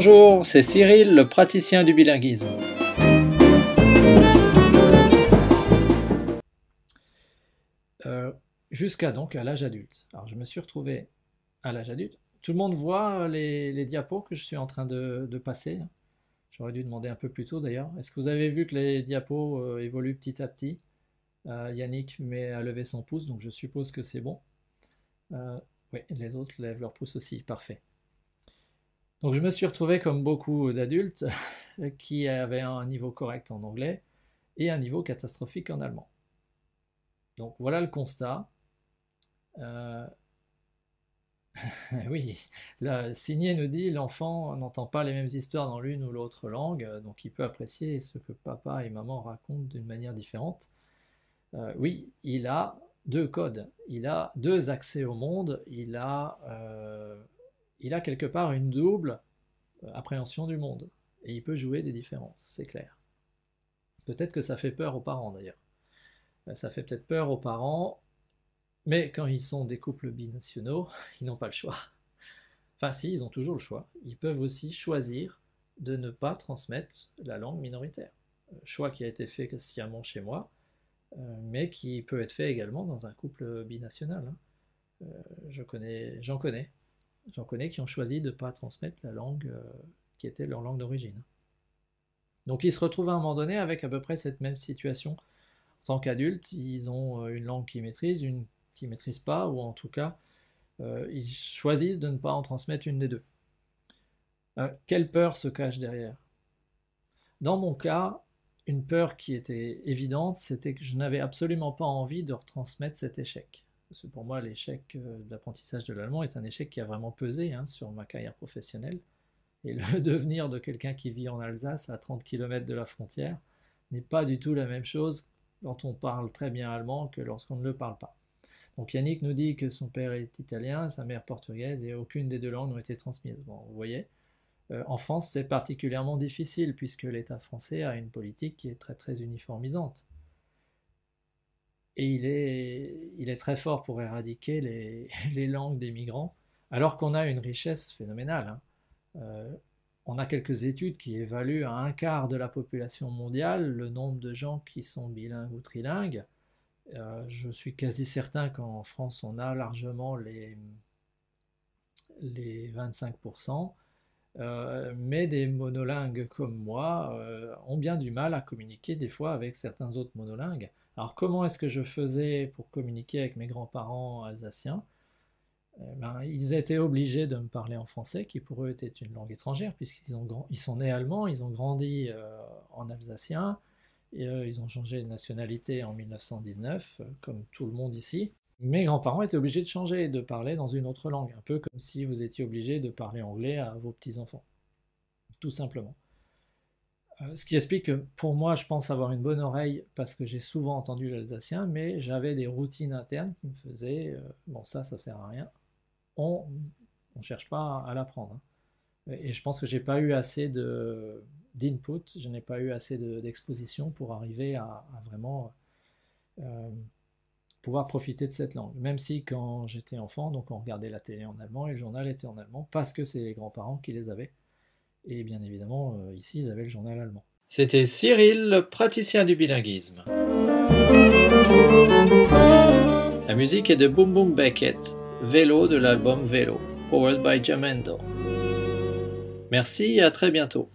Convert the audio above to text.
Bonjour, c'est Cyril, le praticien du bilinguisme. Jusqu'à donc à l'âge adulte. Alors je me suis retrouvé à l'âge adulte. Tout le monde voit les diapos que je suis en train de passer. J'aurais dû demander un peu plus tôt d'ailleurs. Est-ce que vous avez vu que les diapos évoluent petit à petit? Yannick a levé son pouce, donc je suppose que c'est bon. Oui, les autres lèvent leur pouce aussi, parfait. Donc je me suis retrouvé comme beaucoup d'adultes qui avaient un niveau correct en anglais et un niveau catastrophique en allemand. Donc voilà le constat. Oui, là, Signé nous dit l'enfant n'entend pas les mêmes histoires dans l'une ou l'autre langue, donc il peut apprécier ce que papa et maman racontent d'une manière différente. Oui, il a deux codes, il a deux accès au monde, il a quelque part une double appréhension du monde, et il peut jouer des différences, c'est clair. Peut-être que ça fait peur aux parents d'ailleurs. Ça fait peut-être peur aux parents, mais quand ils sont des couples binationaux, ils n'ont pas le choix. Enfin si, ils ont toujours le choix. Ils peuvent aussi choisir de ne pas transmettre la langue minoritaire. Choix qui a été fait sciemment chez moi, mais qui peut être fait également dans un couple binational. J'en connais qui ont choisi de ne pas transmettre la langue qui était leur langue d'origine. Donc ils se retrouvent à un moment donné avec à peu près cette même situation. En tant qu'adultes, ils ont une langue qu'ils maîtrisent, une qu'ils ne maîtrisent pas, ou en tout cas, ils choisissent de ne pas en transmettre une des deux. Quelle peur se cache derrière? Dans mon cas, une peur qui était évidente, c'était que je n'avais absolument pas envie de retransmettre cet échec. Parce que pour moi, l'échec de l'apprentissage de l'allemand est un échec qui a vraiment pesé sur ma carrière professionnelle. Et le devenir de quelqu'un qui vit en Alsace, à 30 km de la frontière, n'est pas du tout la même chose quand on parle très bien allemand que lorsqu'on ne le parle pas. Donc Yannick nous dit que son père est italien, sa mère portugaise, et aucune des deux langues n'a été transmise. Bon, vous voyez, en France, c'est particulièrement difficile, puisque l'État français a une politique qui est très très uniformisante. Et il est très fort pour éradiquer les langues des migrants, alors qu'on a une richesse phénoménale. On a quelques études qui évaluent à un quart de la population mondiale le nombre de gens qui sont bilingues ou trilingues. Je suis quasi certain qu'en France, on a largement les 25%, mais des monolingues comme moi ont bien du mal à communiquer des fois avec certains autres monolingues. Alors comment est-ce que je faisais pour communiquer avec mes grands-parents alsaciens? Ils étaient obligés de me parler en français, qui pour eux était une langue étrangère, puisqu'ils sont nés allemands, ils ont grandi en alsacien, et ils ont changé de nationalité en 1919, comme tout le monde ici. Mes grands-parents étaient obligés de changer, de parler dans une autre langue, un peu comme si vous étiez obligé de parler anglais à vos petits-enfants, tout simplement. Ce qui explique que pour moi, je pense avoir une bonne oreille parce que j'ai souvent entendu l'alsacien, mais j'avais des routines internes qui me faisaient bon, ça sert à rien. On ne cherche pas à l'apprendre. Et je pense que j'ai pas eu assez d'input, je n'ai pas eu assez d'exposition pour arriver à vraiment pouvoir profiter de cette langue. Même si quand j'étais enfant, donc on regardait la télé en allemand et le journal était en allemand parce que c'est les grands-parents qui les avaient. Et bien évidemment, ici, ils avaient le journal allemand. C'était Cyril, le praticien du bilinguisme. La musique est de Boom Boom Beckett, Vélo de l'album Vélo, powered by Jamendo. Merci et à très bientôt.